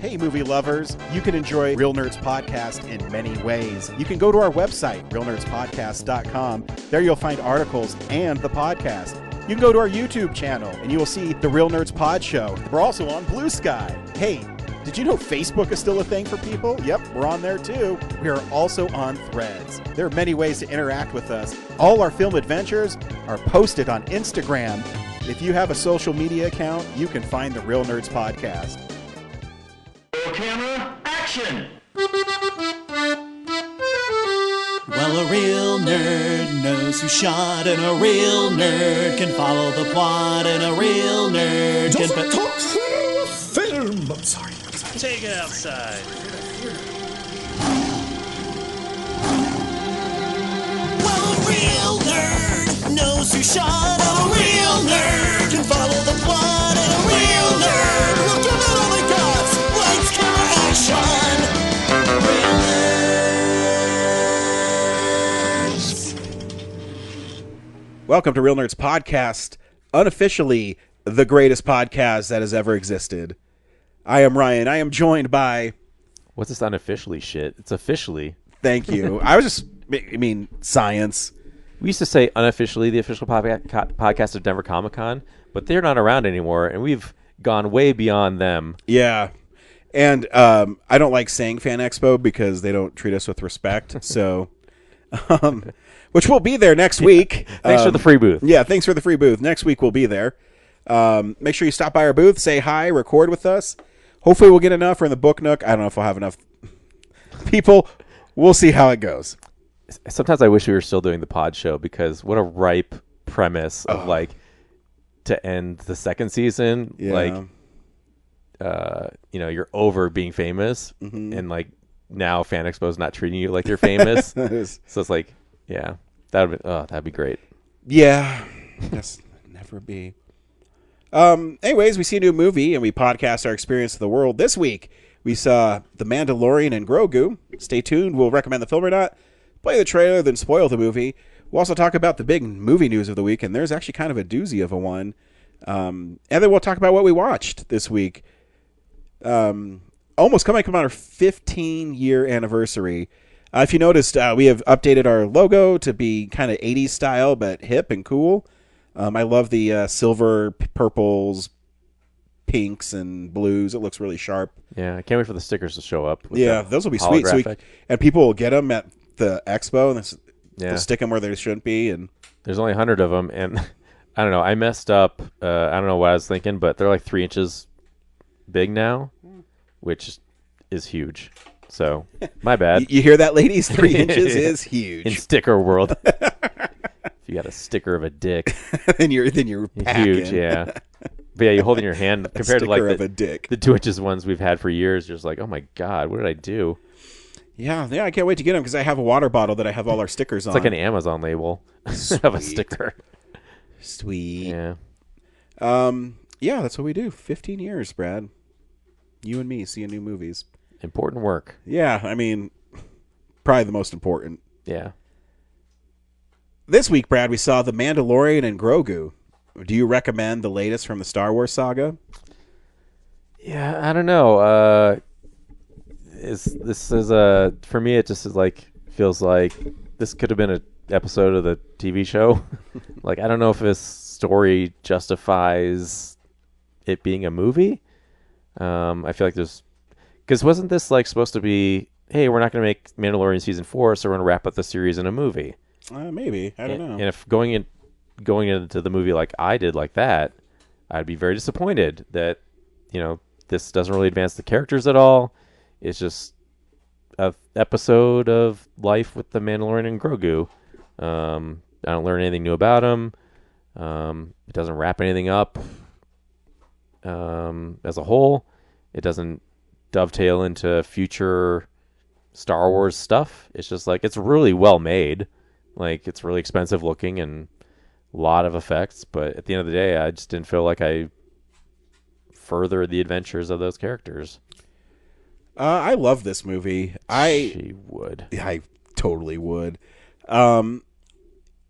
Hey, movie lovers. You can enjoy Real Nerds Podcast in many ways. You can go to our website, realnerdspodcast.com. There you'll find articles and the podcast. You can go to our YouTube channel, and you will see the Real Nerds Pod Show. We're also on Blue Sky. Hey, did you know Facebook is still a thing for people? Yep, we're on there too. We are also on Threads. There are many ways to interact with us. All our film adventures are posted on Instagram. If you have a social media account, you can find the Real Nerds Podcast. Camera, action! Well, a real nerd knows who shot, and a real nerd can follow the plot, and a real nerd can... talk film! I'm sorry. Take it outside. Well, a real nerd knows who shot, and a real nerd can follow the plot, and a real nerd will give it all they got. Lights, camera, action! Real nerds! Welcome to Real Nerds Podcast, unofficially the greatest podcast that has ever existed. I am Ryan. I am joined by... What's this unofficially shit? It's officially. Thank you. I mean, science. We used to say unofficially the official podcast of Denver Comic Con, but they're not around anymore, and we've gone way beyond them. Yeah. And I don't like saying Fan Expo because they don't treat us with respect. So, which will be there next week. Thanks for the free booth. Yeah, thanks for the free booth. Next week we'll be there. Make sure you stop by our booth, say hi, record with us. Hopefully we'll get enough. We're in the Book Nook. I don't know if we'll have enough people. We'll see how it goes. Sometimes I wish we were still doing the pod show, because what a ripe premise of to end the second season. Yeah. You're over being famous, and now Fan Expo's not treating you like you're famous. So it's like, yeah, that'd be great. Yeah, yes, never be. Anyways, we see a new movie and we podcast our experience of the world. This week, we saw The Mandalorian and Grogu. Stay tuned. We'll recommend the film or not, play the trailer, then spoil the movie. We'll also talk about the big movie news of the week, and there's actually kind of a doozy of a one. And then we'll talk about what we watched this week. Almost coming up on our 15-year anniversary. If you noticed, we have updated our logo to be kind of 80s style, but hip and cool. I love the silver, purples, pinks, and blues. It looks really sharp. Yeah, I can't wait for the stickers to show up. Yeah, those will be sweet. And people will get them at the expo, and they'll stick them where they shouldn't be. And there's only 100 of them, and I don't know. I messed up. I don't know what I was thinking, but they're like 3 inches big now, which is huge. So, my bad. You hear that, ladies? 3 inches is huge. In sticker world. If you got a sticker of a dick. then you're packing. Huge, yeah. But yeah, you hold in your hand compared to like a dick. The 2 inches ones we've had for years. You're just like, oh my God, what did I do? Yeah, I can't wait to get them because I have a water bottle that I have all our stickers on. It's like an Amazon label of a sticker. Sweet. Yeah. Yeah, that's what we do. 15 years, Brad. You and me seeing new movies. Important work. Yeah, I mean, probably the most important. Yeah. This week, Brad, we saw The Mandalorian and Grogu. Do you recommend the latest from the Star Wars saga? Yeah, I don't know. For me, it just feels like this could have been an episode of the TV show. I don't know if this story justifies it being a movie. I feel like because wasn't this supposed to be, hey, we're not going to make Mandalorian season 4, so we're going to wrap up the series in a movie. Maybe. I don't know. And if going into the movie like I did like that, I'd be very disappointed that, this doesn't really advance the characters at all. It's just an episode of life with the Mandalorian and Grogu. I don't learn anything new about him. It doesn't wrap anything up as a whole. It doesn't dovetail into future Star Wars stuff. It's just it's really well made. It's really expensive looking and a lot of effects, but at the end of the day, I just didn't feel like I furthered the adventures of those characters. I love this movie. She would. I totally would.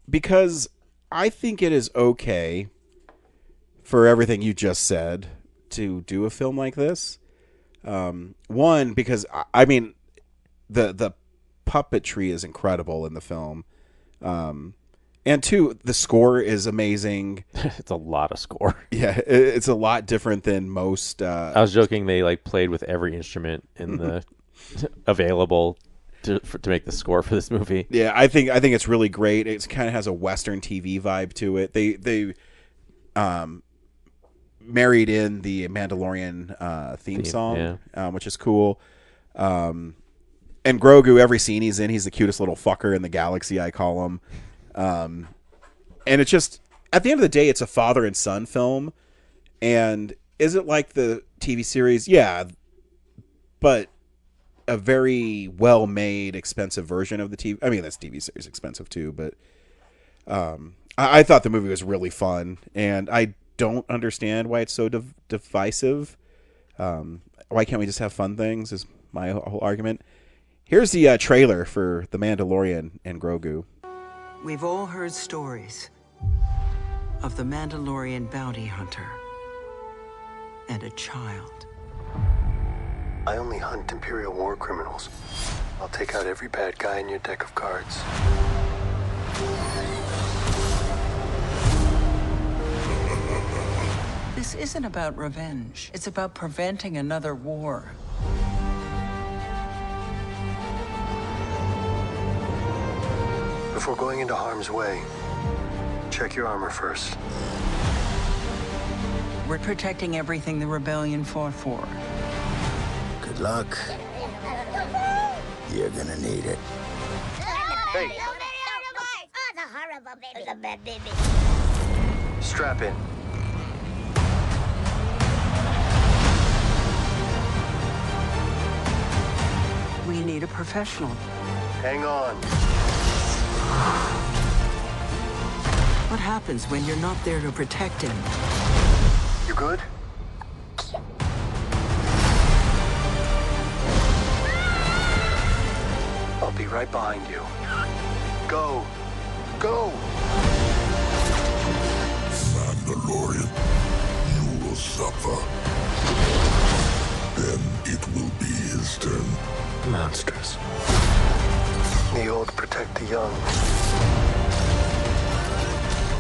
Because I think it is okay for everything you just said to do a film like this. One, because I mean, the puppetry is incredible in the film. And two, the score is amazing. It's a lot of score. Yeah, it's a lot different than most. I was joking they like played with every instrument in the available to make the score for this movie. Yeah, I think it's really great. It kind of has a Western TV vibe to it. They married in the Mandalorian theme song, which is cool. And Grogu, every scene he's in, he's the cutest little fucker in the galaxy, I call him. And it's just, at the end of the day, it's a father and son film. And is it like the TV series? Yeah, but a very well-made, expensive version of the TV. I mean, this TV series is expensive too, but I thought the movie was really fun, and I don't understand why it's so divisive. Why can't we just have fun things? Is my whole argument. Here's the trailer for The Mandalorian and Grogu. We've all heard stories of the Mandalorian bounty hunter and a child. I only hunt Imperial war criminals. I'll take out every bad guy in your deck of cards. This isn't about revenge. It's about preventing another war. Before going into harm's way, check your armor first. We're protecting everything the rebellion fought for. Good luck. You're gonna need it. Hey. Oh, the horrible baby. The bad baby. Strap in. We need a professional. Hang on. What happens when you're not there to protect him? You good? I'll be right behind you. Go. Go! Mandalorian, you will suffer. Then it will be his turn. Monsters. The old protect the young.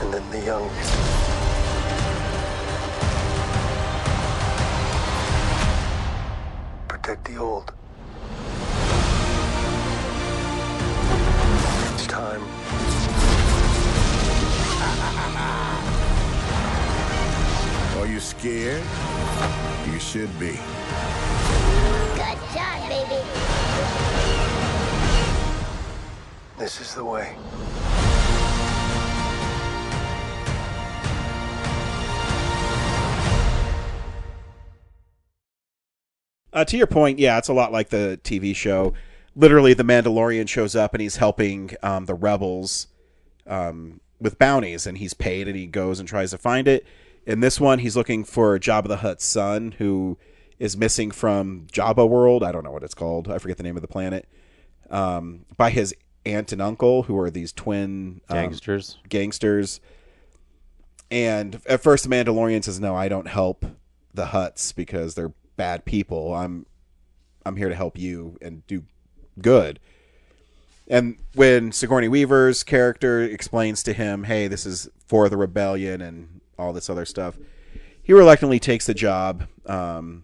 And then the young. Protect the old. It's time. Are you scared? You should be. Good job, baby. This is the way. To your point, yeah, it's a lot like the TV show. Literally, the Mandalorian shows up and he's helping the rebels with bounties, and he's paid, and he goes and tries to find it. In this one, he's looking for Jabba the Hutt's son, who is missing from Jabba World. I don't know what it's called. I forget the name of the planet. By his aunt and uncle, who are these twin gangsters. And at first, the Mandalorian says, "No, I don't help the Hutts because they're bad people. I'm here to help you and do good." And when Sigourney Weaver's character explains to him, "Hey, this is for the rebellion and all this other stuff," he reluctantly takes the job. And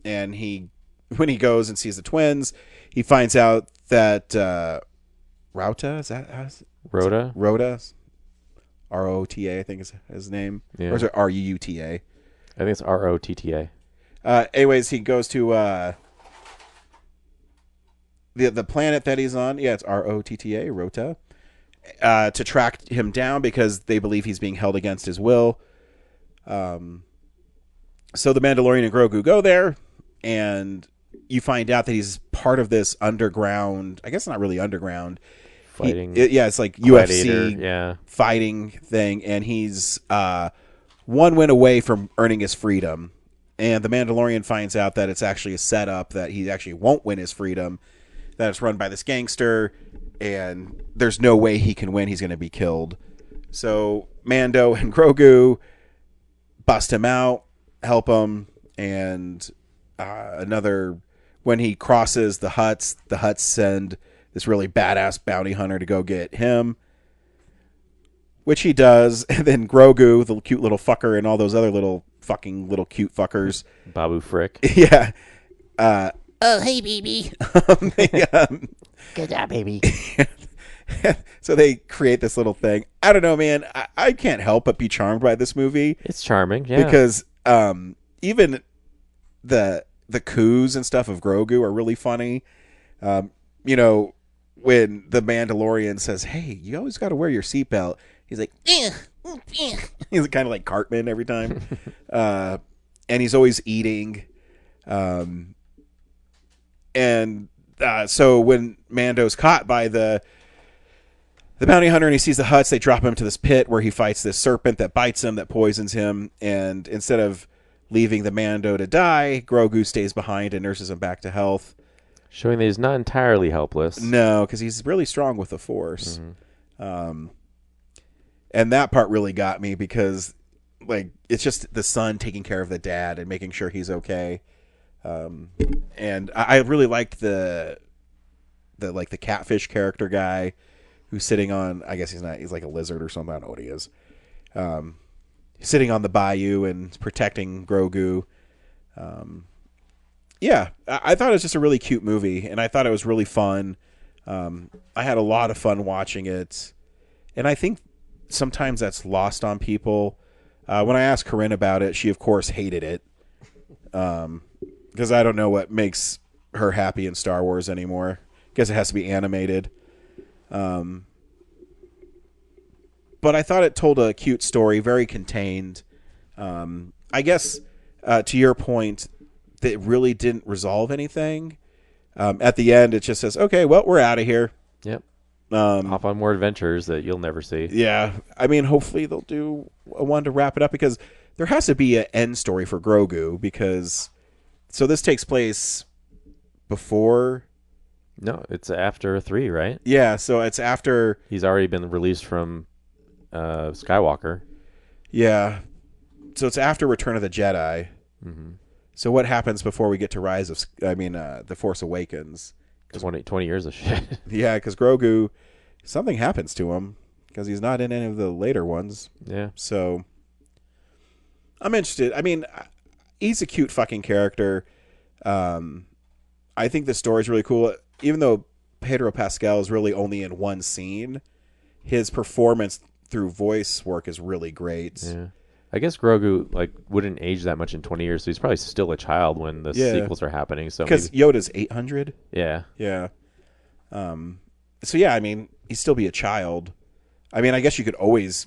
when he goes and sees the twins, he finds out that Rota, is that how Rhoda? Rota, Rota, I think is his name. Yeah. Or is it Ruta? I think it's Rotta. Anyways, he goes to the planet that he's on. Yeah, it's Rotta, Rota. To track him down because they believe he's being held against his will. So the Mandalorian and Grogu go there, and you find out that he's part of this underground. I guess not really underground. Fighting. It's like Gladiator, UFC fighting thing, and he's one win away from earning his freedom. And the Mandalorian finds out that it's actually a setup, that he actually won't win his freedom, that it's run by this gangster, and there's no way he can win. He's going to be killed. So Mando and Grogu bust him out, help him, and another when he crosses the Hutts send this really badass bounty hunter to go get him, which he does, and then Grogu, the cute little fucker, and all those other little cute fuckers. Babu Frick. Yeah. Oh, hey, baby. They, Good job, baby. so they create this little thing. I don't know, man. I can't help but be charmed by this movie. It's charming, yeah. Because even the coups and stuff of Grogu are really funny. You know, when the Mandalorian says, "Hey, you always got to wear your seatbelt," he's like, he's kind of like Cartman every time, and he's always eating. So when Mando's caught by the bounty hunter and he sees the Hutts, they drop him to this pit where he fights this serpent that bites him, that poisons him, and instead of leaving the Mando to die, Grogu stays behind and nurses him back to health. Showing that he's not entirely helpless. No, because he's really strong with the Force. Mm-hmm. And that part really got me because, like, it's just the son taking care of the dad and making sure he's okay. And I really liked the catfish character guy who's sitting on, I guess he's like a lizard or something. I don't know what he is. Sitting on the bayou and protecting Grogu. Yeah, I thought it was just a really cute movie, and I thought it was really fun. I had a lot of fun watching it, and I think sometimes that's lost on people. When I asked Corinne about it, she of course hated it, because I don't know what makes her happy in Star Wars anymore. I guess it has to be animated. But I thought it told a cute story, very contained. I guess to your point, that it really didn't resolve anything. At the end, it just says, "Okay, well, we're out of here." Yep. Off on more adventures that you'll never see. Yeah, I mean, hopefully they'll do one to wrap it up, because there has to be an end story for Grogu. Because so this takes place before. No, it's after 3, right? Yeah, so it's after he's already been released from Skywalker. Yeah, so it's after Return of the Jedi. Mm-hmm. So what happens before we get to The Force Awakens? 20 years of shit. Yeah, because Grogu, something happens to him because he's not in any of the later ones. Yeah. So I'm interested. I mean, he's a cute fucking character. I think the story's really cool. Even though Pedro Pascal is really only in one scene, his performance through voice work is really great. Yeah. I guess Grogu wouldn't age that much in 20 years, so he's probably still a child when the sequels are happening. So because Yoda's 800. Yeah. Yeah. So yeah, I mean, he'd still be a child. I mean, I guess you could always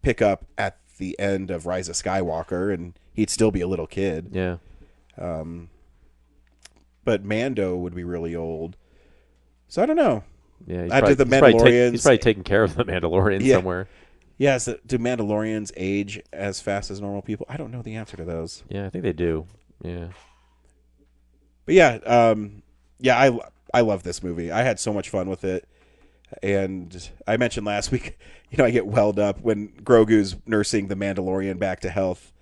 pick up at the end of Rise of Skywalker, and he'd still be a little kid. Yeah. But Mando would be really old. So I don't know. Yeah. The Mandalorians. He's probably taking care of the Mandalorian somewhere. Yeah, do Mandalorians age as fast as normal people? I don't know the answer to those. Yeah, I think they do. Yeah. But yeah, I love this movie. I had so much fun with it. And I mentioned last week, I get welled up when Grogu's nursing the Mandalorian back to health.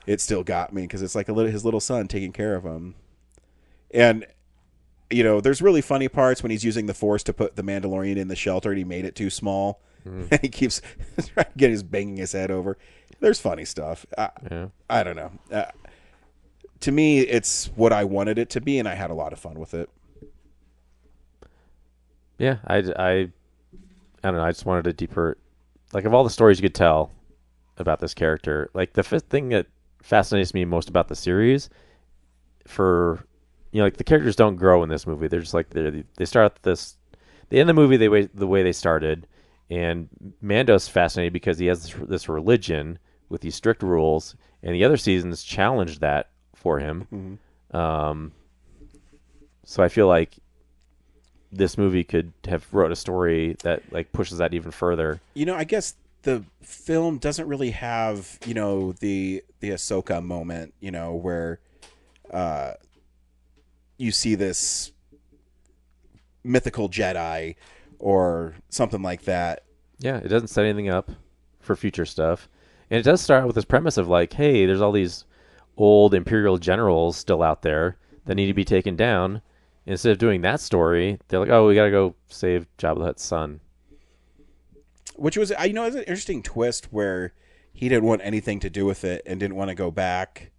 It still got me because it's like his little son taking care of him. And, there's really funny parts when he's using the Force to put the Mandalorian in the shelter and he made it too small. And he keeps trying to get banging his head over. There's funny stuff. I don't know. To me, it's what I wanted it to be, and I had a lot of fun with it. Yeah, I don't know. I just wanted a deeper, of all the stories you could tell about this character, the fifth thing that fascinates me most about the series, the characters don't grow in this movie. They're just they start at the end of the movie the way they started. And Mando's fascinating because he has this religion with these strict rules, and the other seasons challenged that for him. Mm-hmm. So I feel like this movie could have wrote a story that pushes that even further. I guess the film doesn't really have the Ahsoka moment, where you see this mythical Jedi or something like that. Yeah, it doesn't set anything up for future stuff. And it does start out with this premise of hey, there's all these old Imperial generals still out there that need to be taken down. Instead of doing that story, they're like, oh, we got to go save Jabba the Hutt's son. Which was, it was an interesting twist where he didn't want anything to do with it and didn't want to go back.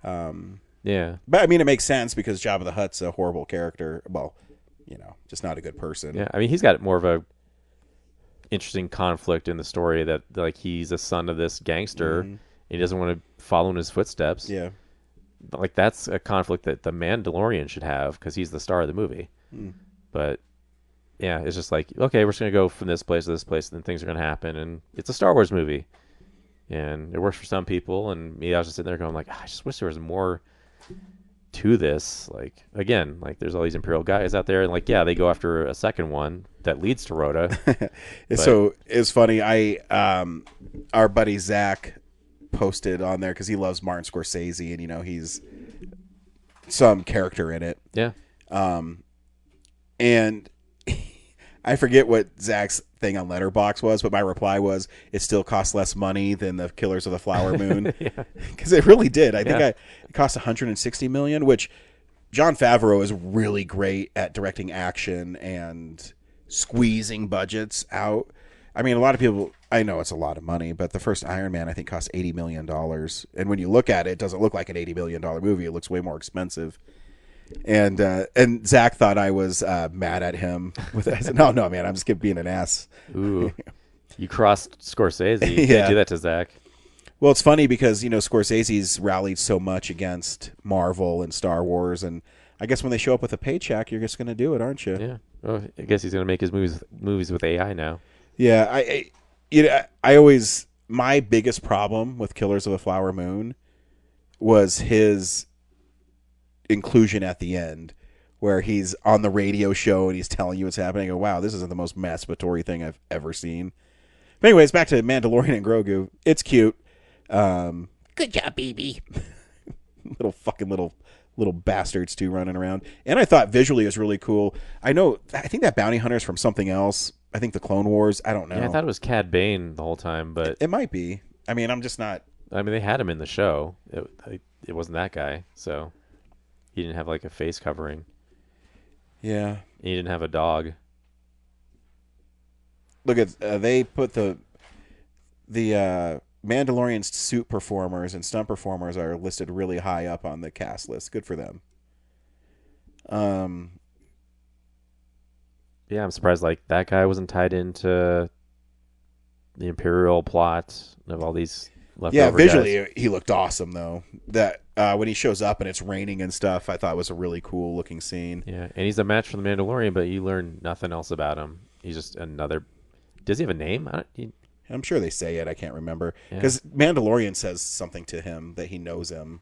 Yeah. But, I mean, it makes sense because Jabba the Hutt's a horrible character. Well, just not a good person. Yeah, I mean, he's got more of a interesting conflict in the story that, like, he's a son of this gangster. And he doesn't want to follow in his footsteps. Yeah. But, like, that's a conflict that the Mandalorian should have because he's the star of the movie. But, yeah, it's just like, okay, we're just going to go from this place to this place, and then things are going to happen. And it's a Star Wars movie. And it works for some people. And me, I was just sitting there going, like, I just wish there was more to this. Like, again, like, there's all these Imperial guys out there. And, like, yeah, they go after a second one that leads to Rhoda. So it's funny. Our buddy Zach posted on there because he loves Martin Scorsese, and he's some character in it. Yeah. And I forget what Zach's thing on Letterboxd was, but my reply was, it still costs less money than the Killers of the Flower Moon. Because it really did. I think it cost $160 million, which Jon Favreau is really great at directing action and squeezing budgets out. I mean, a lot of people, I know it's a lot of money, but the first Iron Man, I think, cost $80 million. And when you look at it, it doesn't look like an $80 million movie. It looks way more expensive. And Zach thought I was mad at him. I said, no, man, I'm just being an ass. Ooh, you crossed Scorsese. You can't do that to Zach. Well, it's funny because, Scorsese's rallied so much against Marvel and Star Wars. And I guess when they show up with a paycheck, you're just going to do it, aren't you? Yeah. Well, I guess he's going to make his movies with AI now. Yeah. I always, my biggest problem with Killers of the Flower Moon was his inclusion at the end where he's on the radio show and he's telling you what's happening. I go, wow, this isn't the most masturbatory thing I've ever seen. But anyways, back to Mandalorian and Grogu. It's cute. Good job, baby. little bastards too running around. And I thought visually it was really cool. I think that bounty hunter is from something else. I think the Clone Wars. I don't know. Yeah, I thought it was Cad Bane the whole time, but it might be. I mean, I'm just not. I mean, they had him in the show. It wasn't that guy, so he didn't have like a face covering. Yeah. He didn't have a dog. Look at they put the Mandalorian suit performers and stunt performers are listed really high up on the cast list. Good for them. Yeah, I'm surprised like that guy wasn't tied into the Imperial plot of all these leftover Yeah, visually guys. he looked awesome though. That when he shows up and it's raining and stuff, I thought was a really cool looking scene. Yeah, and he's a match for the Mandalorian, but you learn nothing else about him. He's just another. Does he have a name? I'm sure they say it. I can't remember because Mandalorian says something to him that he knows him,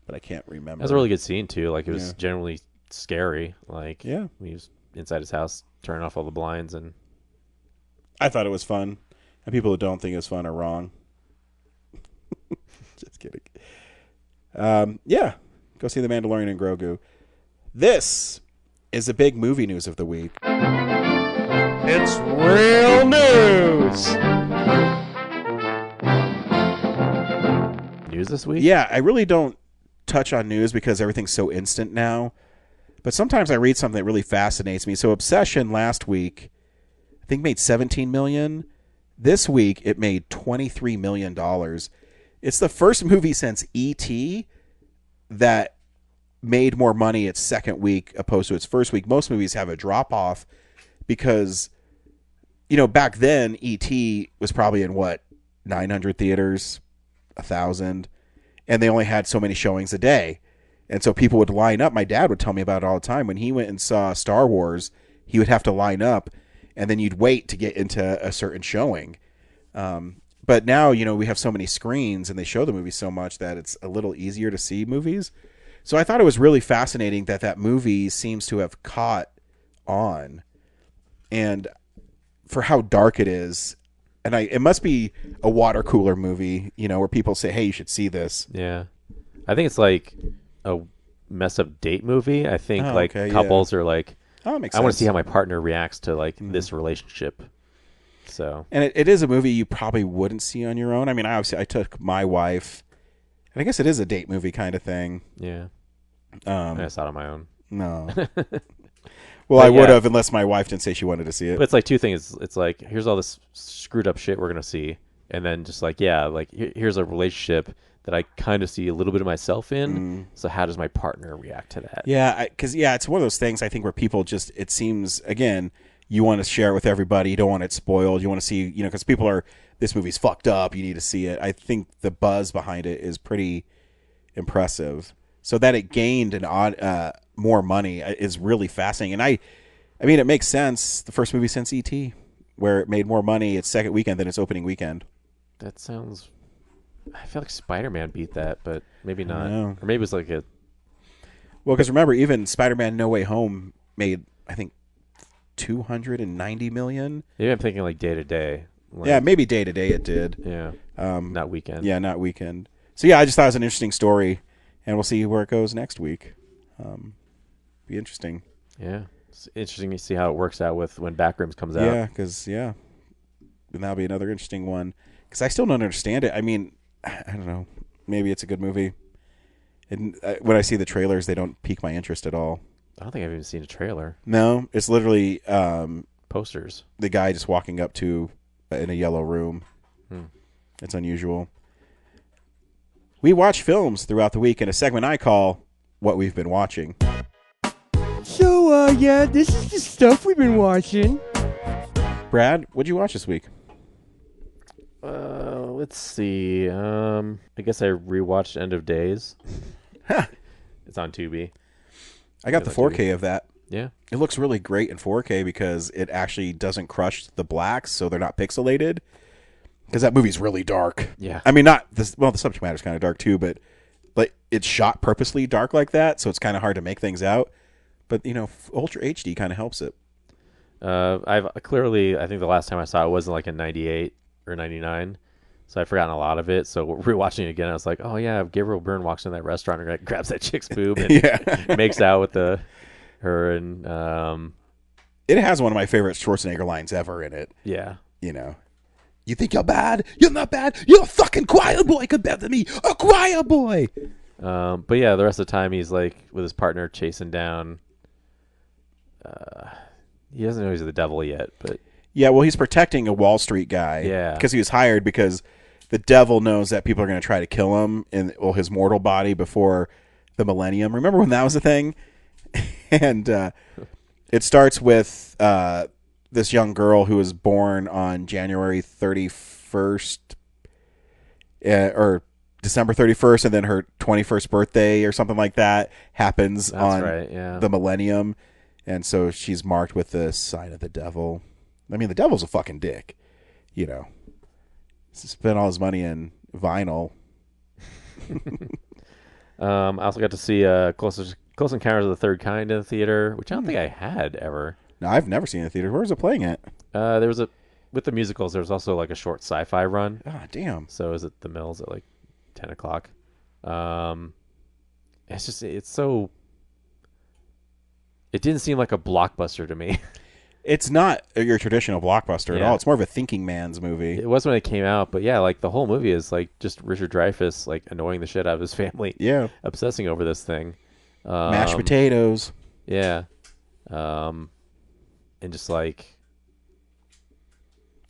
but I can't remember. That was a really good scene too. Like it was generally scary. Like he was inside his house, turning off all the blinds, and I thought it was fun. And people who don't think it's fun are wrong. Just kidding. Yeah, go see The Mandalorian and Grogu. This is the big movie news of the week. It's real news. News this week? Yeah, I really don't touch on news because everything's so instant now. But sometimes I read something that really fascinates me. So Obsession last week, I think made $17 million. This week it made $23 million. It's the first movie since E.T. that made more money its second week opposed to its first week. Most movies have a drop off because, back then E.T. was probably in 900 theaters, 1,000, and they only had so many showings a day. And so people would line up. My dad would tell me about it all the time. When he went and saw Star Wars, he would have to line up, and then you'd wait to get into a certain showing. But now, we have so many screens, and they show the movie so much that it's a little easier to see movies. So I thought it was really fascinating that movie seems to have caught on. And for how dark it is, and it must be a water cooler movie, where people say, hey, you should see this. Yeah. I think it's like a mess up date movie. I think couples are like, oh, makes I want to sense. see how my partner reacts to this relationship. So, and it is a movie you probably wouldn't see on your own. I mean, I took my wife And I guess it is a date movie kind of thing. Yeah. I saw it on my own. No. Well, I would have unless my wife didn't say she wanted to see it. But it's like two things. It's like, here's all this screwed up shit we're going to see. And then just like, here's a relationship that I kind of see a little bit of myself in. So how does my partner react to that? Yeah, because it's one of those things I think where people just, it seems, again, you want to share it with everybody. You don't want it spoiled. You want to see, because people are, this movie's fucked up. You need to see it. I think the buzz behind it is pretty impressive. So that it gained more money is really fascinating. And I mean, it makes sense. The first movie since E.T., where it made more money its second weekend than its opening weekend. That sounds... I feel like Spider-Man beat that, but maybe not. Or maybe it was like a... Well, because remember, even Spider-Man No Way Home made, I think, $290 million. Maybe I'm thinking like day-to-day. Yeah, maybe day-to-day it did. Yeah, not weekend. Yeah, not weekend. So yeah, I just thought it was an interesting story, and we'll see where it goes next week. Be interesting. Yeah, it's interesting to see how it works out with when Backrooms comes out. Yeah, because, and that'll be another interesting one. Because I still don't understand it. I mean, I don't know. Maybe it's a good movie. And when I see the trailers, they don't pique my interest at all. I don't think I've even seen a trailer. No, it's literally posters. The guy just walking up to in a yellow room. It's unusual. We watch films throughout the week in a segment I call What We've Been Watching. So, this is the stuff we've been watching. Brad, what'd you watch this week? Let's see. I guess I rewatched End of Days. It's on Tubi. I got the 4K of that. Yeah. It looks really great in 4K because it actually doesn't crush the blacks, so they're not pixelated. Because that movie's really dark. Yeah. I mean, not this. Well, the subject matter's kind of dark too, but it's shot purposely dark like that, so it's kind of hard to make things out. But Ultra HD kind of helps it. I think the last time I saw it wasn't like in 98 or 99. So I've forgotten a lot of it. So rewatching it again, I was like, oh yeah, Gabriel Byrne walks in that restaurant and grabs that chick's boob and makes out with her and it has one of my favorite Schwarzenegger lines ever in it. Yeah. You think you're bad? You're not bad. You're a fucking choir boy compared to me. A choir boy. But yeah, the rest of the time he's like with his partner chasing down he doesn't know he's the devil yet, but yeah, well, he's protecting a Wall Street guy. Yeah. Because he was hired because the devil knows that people are going to try to kill him in his mortal body before the millennium. Remember when that was a thing? And it starts with this young girl who was born on January 31st or December 31st, and then her 21st birthday or something like that happens on the millennium. And so she's marked with the sign of the devil. I mean, the devil's a fucking dick, Spent all his money in vinyl. I also got to see Close Encounters of the Third Kind in the theater, which I don't think I had ever. No, I've never seen it in the theater. Where was it playing at? There was with the musicals, there was also like a short sci-fi run. Ah, damn. So it was at the Mills at like 10 o'clock. It's so... It didn't seem like a blockbuster to me. It's not your traditional blockbuster at all. It's more of a thinking man's movie. It was when it came out, but yeah, like the whole movie is like just Richard Dreyfuss like annoying the shit out of his family. Yeah. Obsessing over this thing. Mashed potatoes. Yeah. And just like...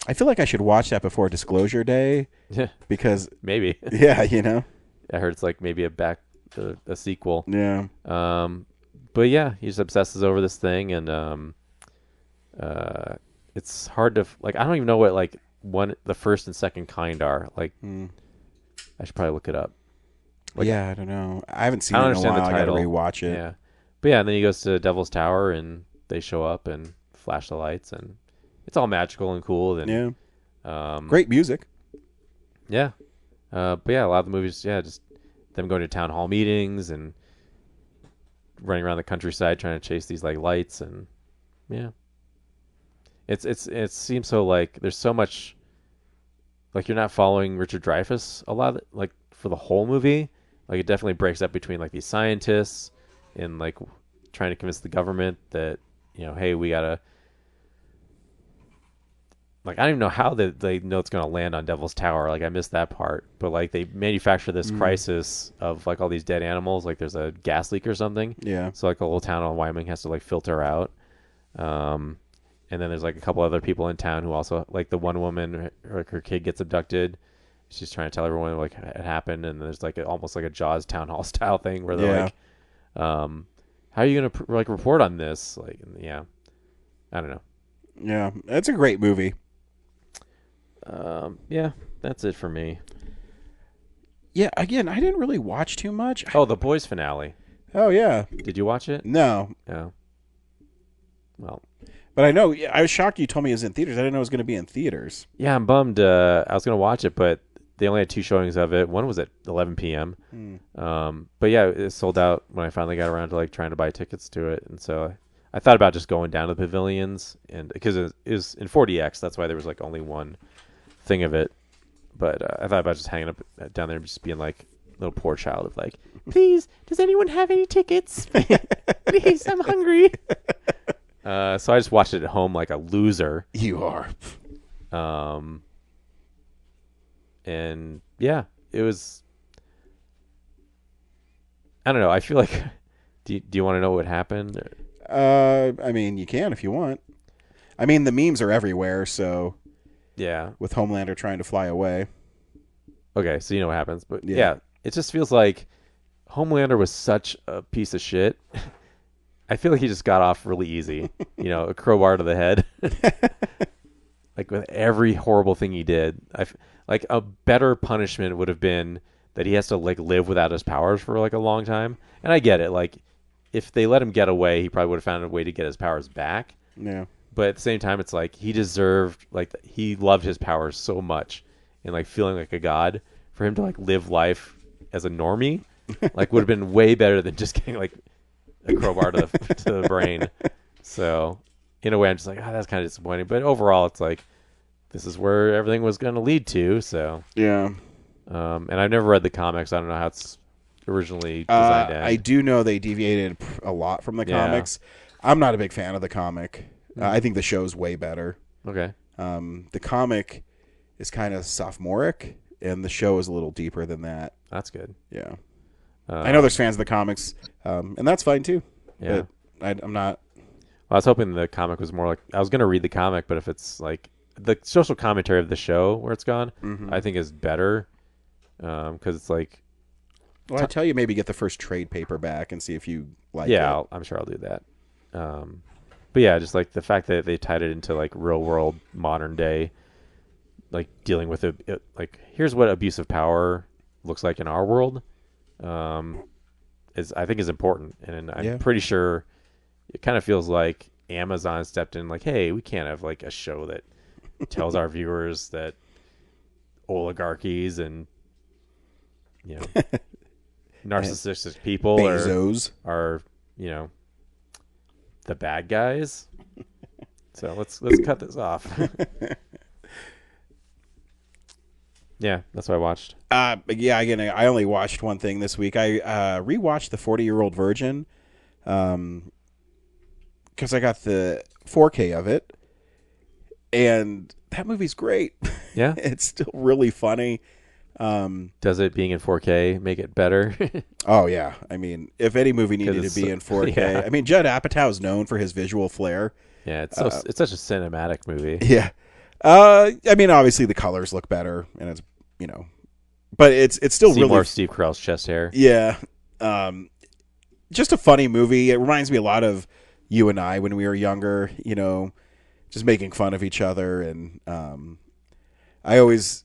I feel like I should watch that before Disclosure Day. Yeah. Because... Maybe. Yeah, I heard it's like maybe a sequel. Yeah. But yeah, he just obsesses over this thing, and it's hard to like. I don't even know what like the first and second kind are. Like, I should probably look it up. Like, I don't know. I haven't seen it in a while. I gotta rewatch it. Yeah, but yeah, and then he goes to Devil's Tower, and they show up and flash the lights, and it's all magical and cool. And great music. Yeah, but yeah, a lot of the movies, just them going to town hall meetings and running around the countryside trying to chase these like lights, and it seems so like there's so much like you're not following Richard Dreyfuss a lot like for the whole movie. Like it definitely breaks up between like these scientists and like trying to convince the government that hey, we gotta like I don't even know how they know it's going to land on Devil's Tower. Like I missed that part, but like they manufacture this crisis of like all these dead animals. Like there's a gas leak or something. Yeah. So like a little town in Wyoming has to like filter out. And then there's like a couple other people in town who also like the one woman, her kid gets abducted. She's trying to tell everyone like it happened, and there's like almost like a Jaws town hall style thing where they're like, "How are you gonna like report on this?" Like, yeah, I don't know. Yeah, it's a great movie. Yeah, that's it for me. Yeah, again, I didn't really watch too much. Oh, The Boys finale. Oh yeah, Did you watch it? no, No. Well, but I know I was shocked you told me it was in theaters. I didn't know it was going to be in theaters. yeah, I'm bummed. I was gonna watch it, but they only had 2 showings of it. One was at 11 p.m. But yeah, it sold out when I finally got around to like trying to buy tickets to it, and so I thought about just going down to the pavilions, and because it is in 4DX, that's why there was like only one thing of it. But I thought about just hanging up down there and just being like a little poor child of like, please, does anyone have any tickets? Please, I'm hungry. So I just watched it at home like a loser. You are. And yeah, it was. I don't know. I feel like. Do you want to know what happened? I mean, you can if you want. I mean, the memes are everywhere. So Yeah. with Homelander trying to fly away. Okay, so you know what happens, but Yeah. yeah, it just feels like Homelander was such a piece of shit. I feel like he just got off really easy. A crowbar to the head. Like with every horrible thing he did, like a better punishment would have been that he has to like live without his powers for like a long time. And I get it. Like if they let him get away, he probably would have found a way to get his powers back. Yeah. But at the same time, it's like he deserved, like he loved his powers so much and like feeling like a god. For him to like live life as a normie, like would have been way better than just getting like a crowbar to the brain. So in a way, I'm just like, that's kind of disappointing. But overall, it's like this is where everything was going to lead to. So Yeah. And I've never read the comics. I don't know how it's originally designed to end. I do know they deviated a lot from the comics. I'm not a big fan of the comic. I think the show's way better. Okay. The comic is kind of sophomoric, and the show is a little deeper than that. That's good. Yeah. I know there's fans of the comics, and that's fine too. Yeah. But I'm not. Well, I was hoping the comic was more like, I was going to read the comic, but if it's like the social commentary of the show where it's gone, I think is better. Because it's like, Well, I tell you, maybe get the first trade paperback and see if you like it. yeah, I'm sure I'll do that. But yeah, just like the fact that they tied it into like real world modern day, like dealing with it, like here's what abuse of power looks like in our world, I think is important. And I'm pretty sure it kind of feels like Amazon stepped in like, hey, we can't have like a show that tells our viewers that oligarchies and narcissistic people Bezos are the bad guys. So let's cut this off. Yeah, that's what I watched. Yeah, again, I only watched one thing this week. I rewatched The 40-Year-Old Virgin because I got the 4K of it, and that movie's great. Yeah? It's still really funny. Does it being in 4K make it better? Oh, yeah. I mean, if any movie needed to be in 4K. Yeah. I mean, Judd Apatow is known for his visual flair. Yeah, it's such a cinematic movie. Yeah. I mean, obviously the colors look better, and it's, but it's still See really more of Steve Carell's chest hair. Yeah. Just a funny movie. It reminds me a lot of you and I when we were younger, just making fun of each other. And I always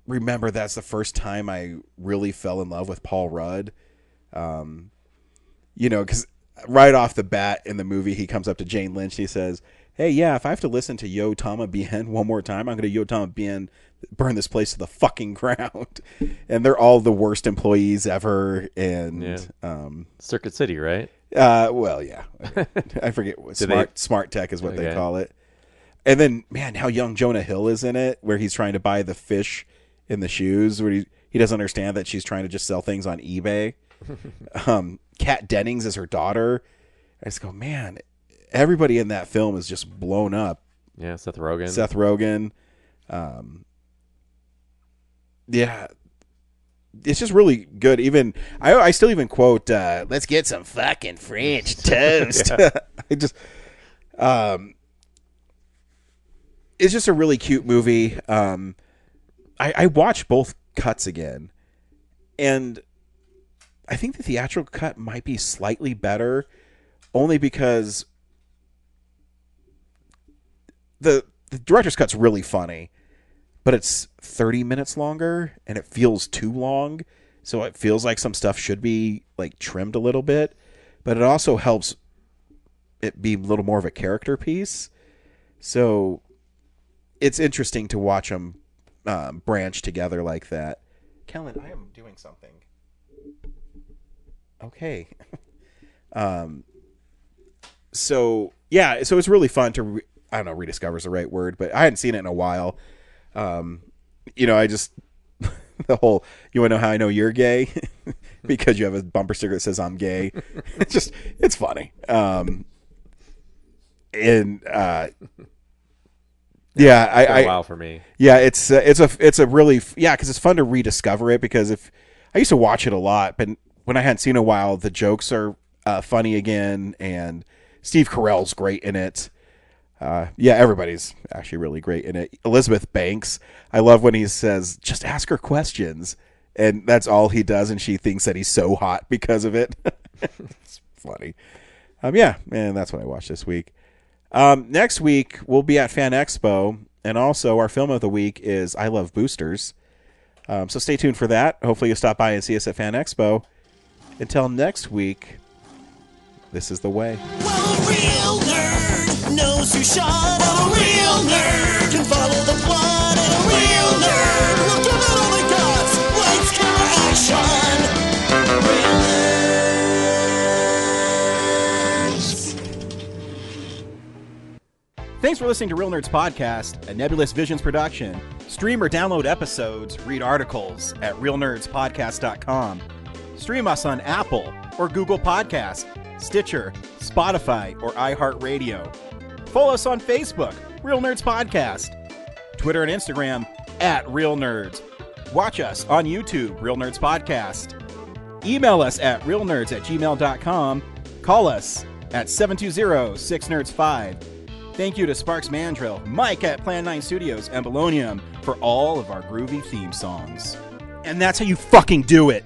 remember that's the first time I really fell in love with Paul Rudd. Because right off the bat in the movie, he comes up to Jane Lynch. He says, hey, yeah, if I have to listen to Yo Tama Bien one more time, I'm going to Yo Tama Bien burn this place to the fucking ground. And they're all the worst employees ever. And Circuit City, right? Well, yeah. I forget what smart tech is what they call it. And then, man, how young Jonah Hill is in it, where he's trying to buy the fish in the shoes, where he doesn't understand that she's trying to just sell things on eBay. Kat Dennings is her daughter. I just go, man, everybody in that film is just blown up. Yeah, Seth Rogen. Seth Rogen. Yeah. It's just really good. Even I still even quote, let's get some fucking French toast. I just it's just a really cute movie. I watched both cuts again, and I think the theatrical cut might be slightly better, only because the director's cut's really funny, but it's 30 minutes longer, and it feels too long, so it feels like some stuff should be like trimmed a little bit, but it also helps it be a little more of a character piece. So it's interesting to watch them branch together like that. Kellen, I am doing something. Okay. So it's really fun to I don't know, rediscover is the right word, but I hadn't seen it in a while. I just the whole, you want to know how I know you're gay? Because you have a bumper sticker that says I'm gay. It's funny. A while for me. Yeah, it's a really because it's fun to rediscover it, because if I used to watch it a lot, but when I hadn't seen it in a while, the jokes are funny again, and Steve Carell's great in it. Everybody's actually really great in it. Elizabeth Banks, I love when he says, "Just ask her questions," and that's all he does, and she thinks that he's so hot because of it. It's funny. And that's what I watched this week. Next week we'll be at Fan Expo, and also our film of the week is I Love Boosters. So stay tuned for that. Hopefully you'll stop by and see us at Fan Expo. Until next week, this is the way. Well, a real nerd knows who shot. A real nerd can follow the plot. And a real nerd will give it all they got. Lights, camera, action. Real nerds. Thanks for listening to Real Nerds Podcast, a Nebulous Visions production. Stream or download episodes, read articles at realnerdspodcast.com. Stream us on Apple or Google Podcasts, Stitcher, Spotify, or iHeartRadio. Follow us on Facebook, Real Nerds Podcast, Twitter and Instagram at Real Nerds. Watch us on YouTube, Real Nerds Podcast. Email us at realnerds@gmail.com. Call us at 720-6nerds5. Thank you to Sparks Mandrill, Mike at Plan 9 Studios, and Bolognium for all of our groovy theme songs. And that's how you fucking do it.